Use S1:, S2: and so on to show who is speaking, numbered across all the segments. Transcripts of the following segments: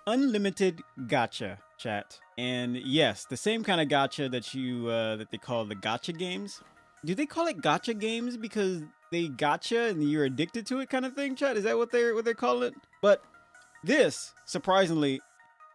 S1: Unlimited Gacha, chat. And yes, the same kind of gacha that that they call the gacha games. Do they call it gacha games because they gacha and you're addicted to it kind of thing, chat? Is that what they call it? But this, surprisingly,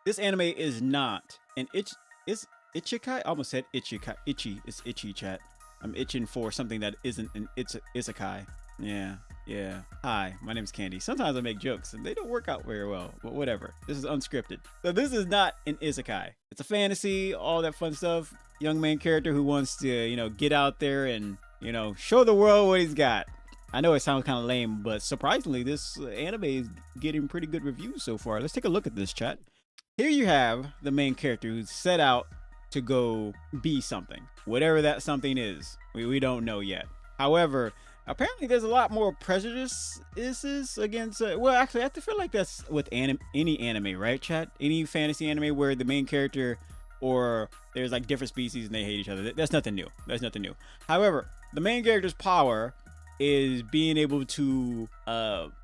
S1: this anime is not an is ichikai. I almost said ichikai. Itchy. It's itchy, chat. I'm itching for something that isn't an isekai. Yeah, yeah. Hi, my name's Candy. Sometimes I make jokes and they don't work out very well, but whatever. This is unscripted. So this is not an isekai. It's a fantasy, all that fun stuff. Young main character who wants to, get out there and, show the world what he's got. I know it sounds kind of lame, but surprisingly, this anime is getting pretty good reviews so far. Let's take a look at this, chat. Here you have the main character who's set out to go be something. Whatever that something is, we don't know yet. However, apparently there's a lot more prejudices against, well, actually, I feel like that's with any anime, right, chat? Any fantasy anime where the main character or there's like different species and they hate each other. That's nothing new. That's nothing new. However, the main character's power is being able to,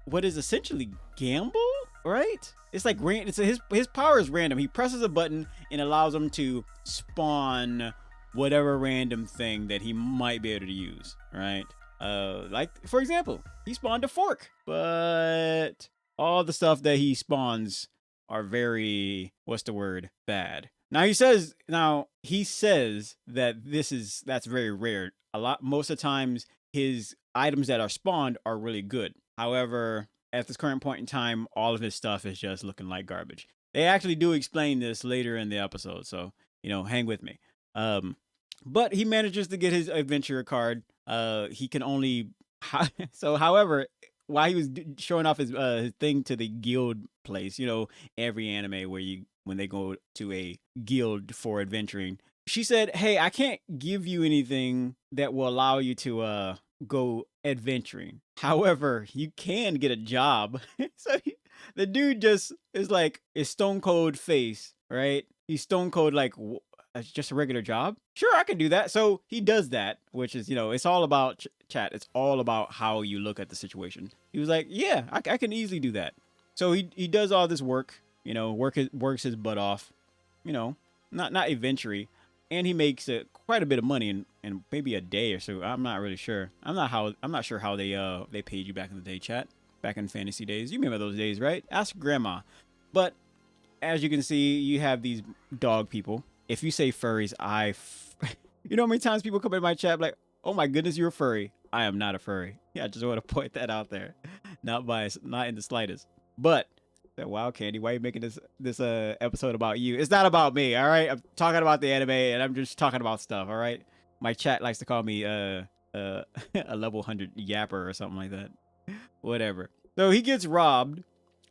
S1: what is essentially gamble, right? It's like his power is random. He presses a button and allows him to spawn whatever random thing that he might be able to use, right? Like for example, he spawned a fork, but all the stuff that he spawns are very, what's the word? Bad. Now he says that that's very rare. Most of the times his items that are spawned are really good. However, at this current point in time, all of his stuff is just looking like garbage. They actually do explain this later in the episode, so hang with me. But he manages to get his adventurer card. He can only however, while he was showing off his thing to the guild place, every anime when they go to a guild for adventuring, she said, "Hey, I can't give you anything that will allow you to go adventuring. However, you can get a job." So the dude just is stone cold face, right? He's stone cold like, it's just a regular job. Sure, I can do that. So he does that, which is, it's all about chat. It's all about how you look at the situation. He was like, yeah, I can easily do that. So he does all this work, works his butt off, not adventuring. And he makes quite a bit of money in maybe a day or so. I'm not really sure. I'm not sure how they paid you back in the day, chat. Back in fantasy days. You remember those days, right? Ask grandma. But as you can see, you have these dog people. If you say furries, you know how many times people come in my chat like, "Oh my goodness, you're a furry." I am not a furry. Yeah, I just want to point that out there. Not in the slightest. But wow, Candy, why are you making this episode about you? It's not about me, all right? I'm talking about the anime, and I'm just talking about stuff, all right? My chat likes to call me a level 100 yapper or something like that. Whatever. So he gets robbed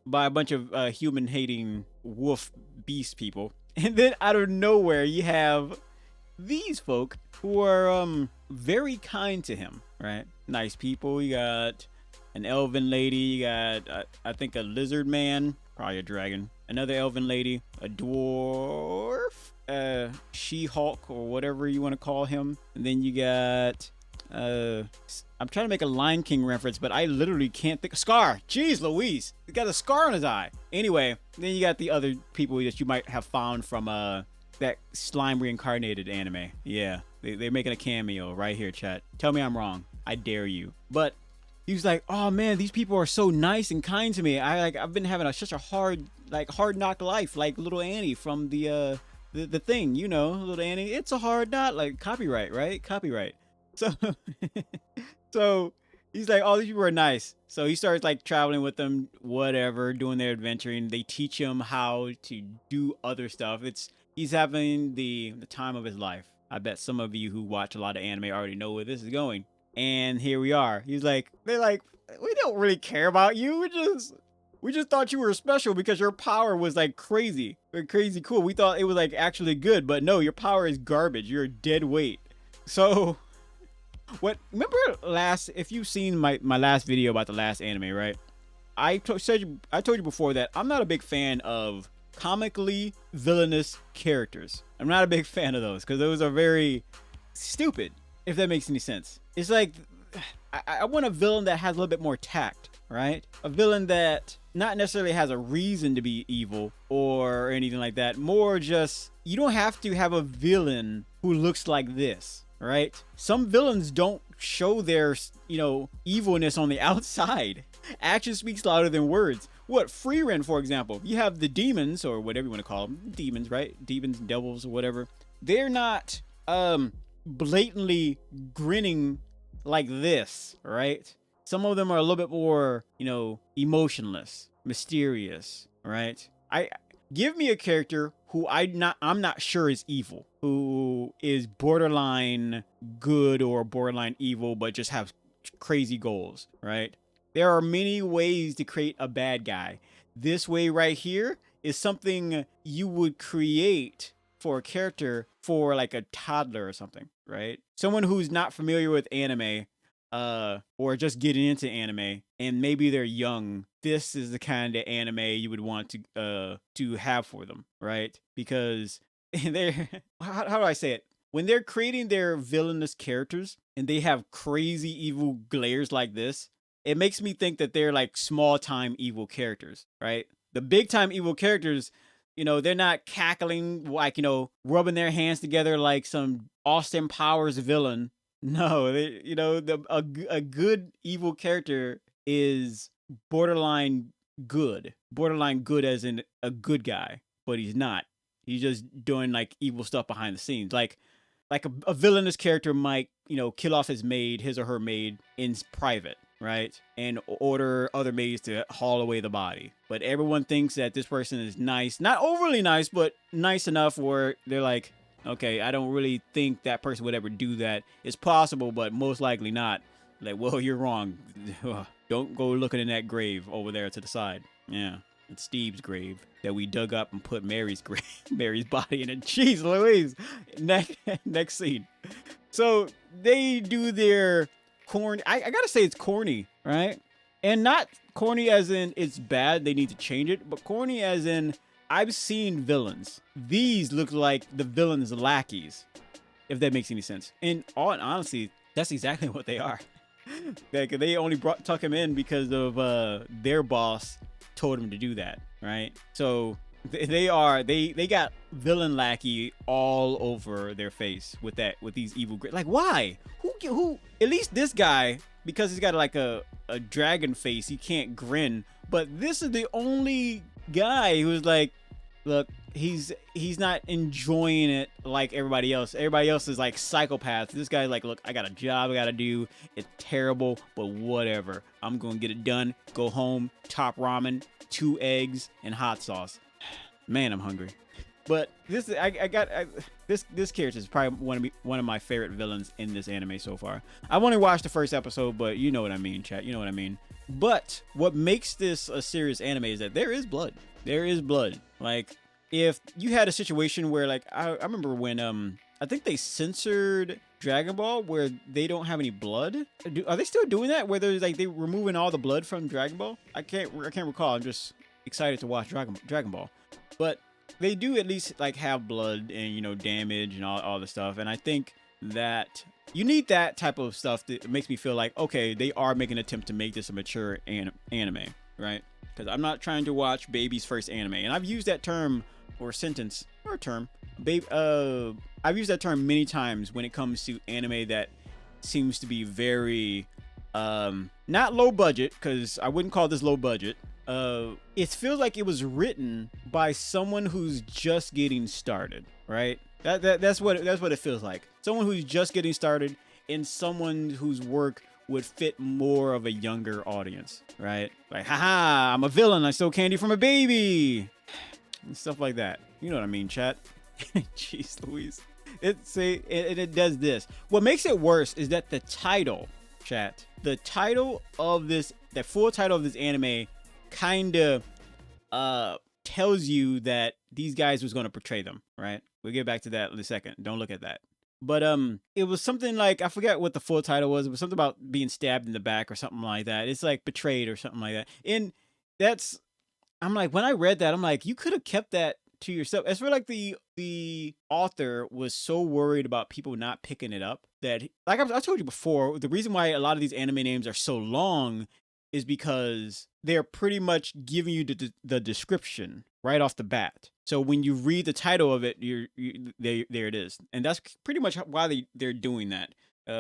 S1: by a bunch of human-hating wolf beast people. And then out of nowhere, you have these folk who are very kind to him, right? Nice people. You got an elven lady. You got, I think, a lizard man. Probably a dragon. Another elven lady. A dwarf. She-Hulk or whatever you want to call him. And then you got... I'm trying to make a Lion King reference, but I literally can't think. Scar. Jeez Louise. He got a scar on his eye. Anyway, then you got the other people that you might have found from that slime reincarnated anime. Yeah, they're making a cameo right here, chat. Tell me I'm wrong. I dare you. But he was like, "Oh man, these people are so nice and kind to me. I've been having such a hard knock life, like little Annie from the thing, little Annie. It's a hard knock, like copyright, right? Copyright." So he's like, "Oh, these people are nice." So he starts traveling with them, whatever, doing their adventuring. They teach him how to do other stuff. He's having the time of his life. I bet some of you who watch a lot of anime already know where this is going. And here we are. They're like, "We don't really care about you. We just thought you were special because your power was crazy cool. We thought it was actually good, but no, your power is garbage. You're a dead weight." So remember if you've seen my last video about the last anime, right? I told you before that I'm not a big fan of comically villainous characters. I'm not a big fan of those because those are very stupid, if that makes any sense. It's like I want a villain that has a little bit more tact, right? A villain that not necessarily has a reason to be evil or anything like that. More just, you don't have to have a villain who looks like this, right? Some villains don't show their, evilness on the outside. Action speaks louder than words. What, Freeran, for example, you have the demons, or whatever you want to call them, demons, right? Demons, devils, or whatever. They're not blatantly grinning like this, right? Some of them are a little bit more, emotionless, mysterious, right? I give me a character who I'm not sure is evil, who is borderline good or borderline evil, but just have crazy goals, right? There are many ways to create a bad guy. This way right here is something you would create for a character for like a toddler or something, right? Someone who's not familiar with anime, or just getting into anime, and maybe they're young. This is the kind of anime you would want to have for them, right? Because they're how do I say it? When they're creating their villainous characters and they have crazy evil glares like this, it makes me think that they're like small time evil characters, right? The big time evil characters, they're not cackling like, rubbing their hands together like some Austin Powers villain. No, a good evil character is borderline good as in a good guy, but he's not. He's just doing like evil stuff behind the scenes, like a villainous character might, kill off his or her maid in private, right? And order other maids to haul away the body. But everyone thinks that this person is nice, not overly nice, but nice enough where they're like, okay, I don't really think that person would ever do that. It's possible, but most likely not. Like, well, you're wrong. Don't go looking in that grave over there to the side. Yeah, it's Steve's grave that we dug up and put Mary's body in it. Jeez Louise. Next scene. So they do their corny. I gotta say it's corny, right? And not corny as in it's bad, they need to change it, but corny as in I've seen villains. These look like the villain's lackeys, if that makes any sense. And all honesty, that's exactly what they are. They only tuck him in because of their boss told him to do that, right? So they got villain lackey all over their face with these evil like, why? Who at least this guy, because he's got like a dragon face, he can't grin, but this is the only guy who's like, look, he's not enjoying it like everybody else. Everybody else is like psychopaths. This guy's like, look, I got a job I gotta do. It's terrible, but whatever. I'm gonna get it done. Go home, top ramen, 2 eggs, and hot sauce. Man, I'm hungry. But this character is probably one of my favorite villains in this anime so far. I've only watched the first episode, but you know what I mean, chat. You know what I mean. But what makes this a serious anime is that there is blood. There is blood. Like, if you had a situation where, like, I remember when I think they censored Dragon Ball where they don't have any blood. Are they still doing that? Where there's like they removing all the blood from Dragon Ball? I can't recall. I'm just excited to watch Dragon Ball, but they do at least like have blood and damage and all the stuff. And I think that you need that type of stuff that makes me feel like, okay, they are making an attempt to make this a mature anime, right? Because I'm not trying to watch baby's first anime, and I've used that term or sentence or term, I've used that term many times when it comes to anime that seems to be very not low budget, because I wouldn't call this low budget. It feels like it was written by someone who's just getting started, right? That's what it feels like. Someone who's just getting started and someone whose work would fit more of a younger audience, right? Like, haha, I'm a villain, I stole candy from a baby, and stuff like that. You know what I mean, chat? Jeez Louise. It does this. What makes it worse is that the title, chat, the full title of this anime kind of tells you that these guys was going to portray them, right? We'll get back to that in a second. Don't look at that. But it was something like, I forget what the full title was. It was something about being stabbed in the back or something like that. It's like betrayed or something like that. And I'm like, when I read that, I'm like, you could have kept that to yourself. It's for like the author was so worried about people not picking it up that, like I told you before, the reason why a lot of these anime names are so long is because they're pretty much giving you the description right off the bat. So when you read the title of it, there it is, and that's pretty much why they're doing that.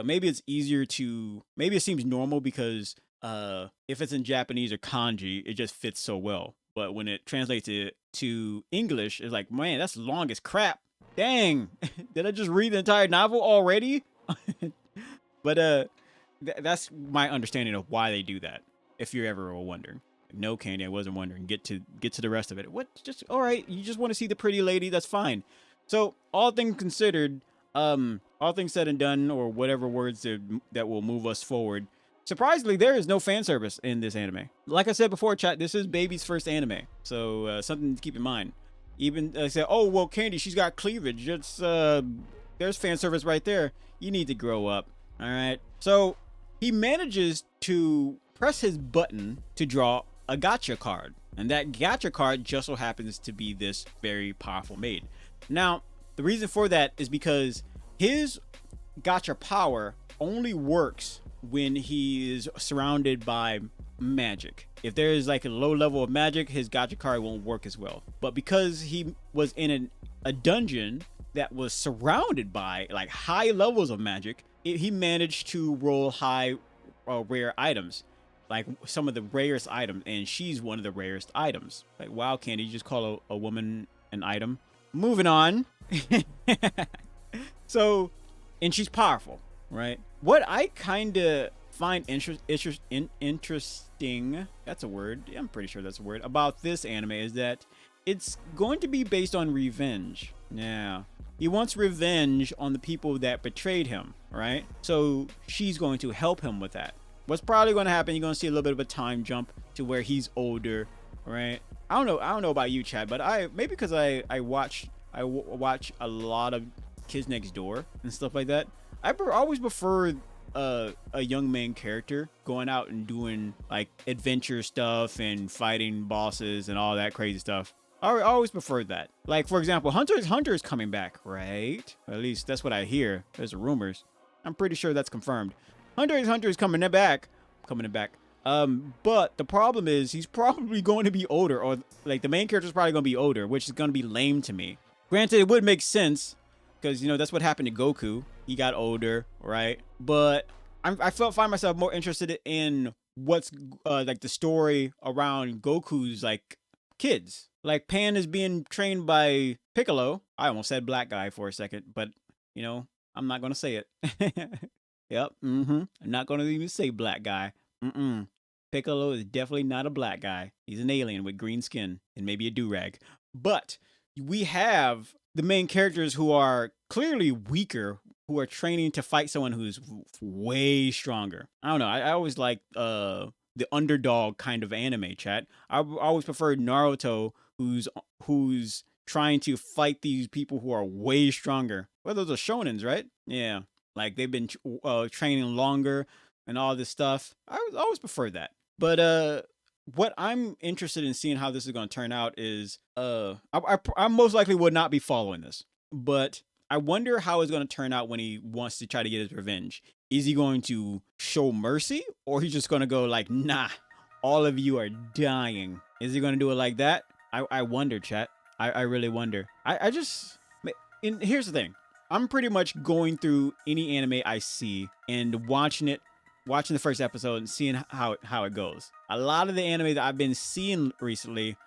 S1: Maybe it's easier to, maybe it seems normal because if it's in Japanese or kanji, it just fits so well. But when it translates it to English, it's like, man, that's long as crap. Dang, did I just read the entire novel already? But that's my understanding of why they do that. If you're ever wondering. No, Candy, I wasn't wondering. Get to the rest of it. What? Just all right. You just want to see the pretty lady. That's fine. So all things considered, all things said and done, or whatever words that will move us forward. Surprisingly, there is no fan service in this anime. Like I said before, chat, this is Baby's first anime, so something to keep in mind. Even I said, oh well, Candy, she's got cleavage. It's there's fan service right there. You need to grow up. All right. So he manages to press his button to draw a gacha card, and that gacha card just so happens to be this very powerful maid. Now, the reason for that is because his gacha power only works when he is surrounded by magic. If there is like a low level of magic, his gacha card won't work as well. But because he was in a dungeon that was surrounded by like high levels of magic, he managed to roll high rare items, like some of the rarest items, and she's one of the rarest items. Like, wow, Candy, you just call a woman an item? Moving on. So, and she's powerful, right? What I kind of find interesting, that's a word, yeah, I'm pretty sure that's a word, about this anime is that it's going to be based on revenge. Yeah. He wants revenge on the people that betrayed him, right? So she's going to help him with that. What's probably going to happen, you're going to see a little bit of a time jump to where he's older, right? I don't know about you, Chad, but maybe because I watch a lot of Kids Next Door and stuff like that. I always prefer a young main character going out and doing like adventure stuff and fighting bosses and all that crazy stuff. I always preferred that. Like, for example, Hunter x Hunter is coming back, right? Or at least that's what I hear. There's rumors. I'm pretty sure that's confirmed. Hunter x Hunter is coming back. But the problem is he's probably going to be older, or like the main character is probably going to be older, which is going to be lame to me. Granted, it would make sense because, you know, that's what happened to Goku. He got older, right? But I find myself more interested in what's like the story around Goku's like kids. Like Pan is being trained by Piccolo. I almost said black guy for a second, but you know, I'm not gonna say it. Yep. I'm not gonna even say black guy. Piccolo is definitely not a black guy. He's an alien with green skin and maybe a do-rag. But we have the main characters who are clearly weaker, who are training to fight someone who's way stronger. I don't know. I always like the underdog kind of anime, chat. I always preferred Naruto, who's trying to fight these people who are way stronger. Well, those are shonens, right? Yeah. Like they've been training longer and all this stuff. I always preferred that. But what I'm interested in seeing how this is going to turn out is I most likely would not be following this, but I wonder how it's going to turn out when he wants to try to get his revenge. Is he going to show mercy, or he's just going to go like, nah, all of you are dying? Is he going to do it like that? I wonder, chat. I really wonder. And here's the thing. I'm pretty much going through any anime I see and watching the first episode and seeing how it goes. A lot of the anime that I've been seeing recently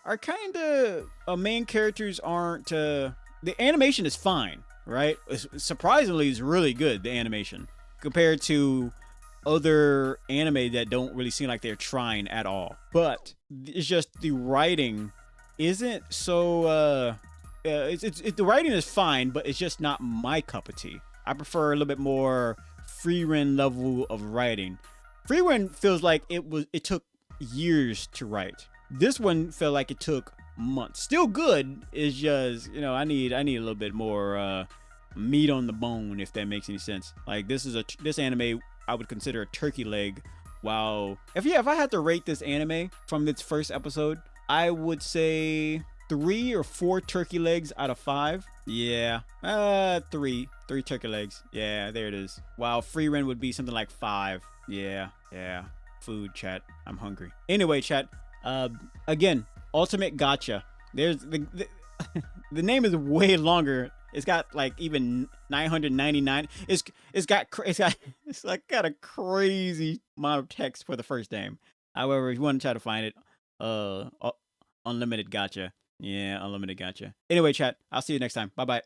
S1: are kind of main characters aren't the animation is fine, right? Surprisingly, it's really good, the animation, compared to other anime that don't really seem like they're trying at all. But it's just the writing isn't so the writing is fine, but it's just not my cup of tea. I prefer a little bit more Frieren level of writing. Frieren feels like it took years to write. This one felt like it took months. Still good. It's just, you know, I need a little bit more meat on the bone, if that makes any sense. Like this anime I would consider a turkey leg. Wow. If I had to rate this anime from its first episode, I would say 3 or 4 turkey legs out of 5. Yeah. 3 turkey legs. Yeah, there it is. While Frieren would be something like 5. Yeah. food, chat. I'm hungry. Anyway, chat. Again, Ultimate Gacha. There's the name is way longer. It's got like even 999. It's like got a crazy amount of text for the first name. However, if you want to try to find it, Unlimited Gacha. Yeah, Unlimited Gacha. Anyway, chat. I'll see you next time. Bye bye.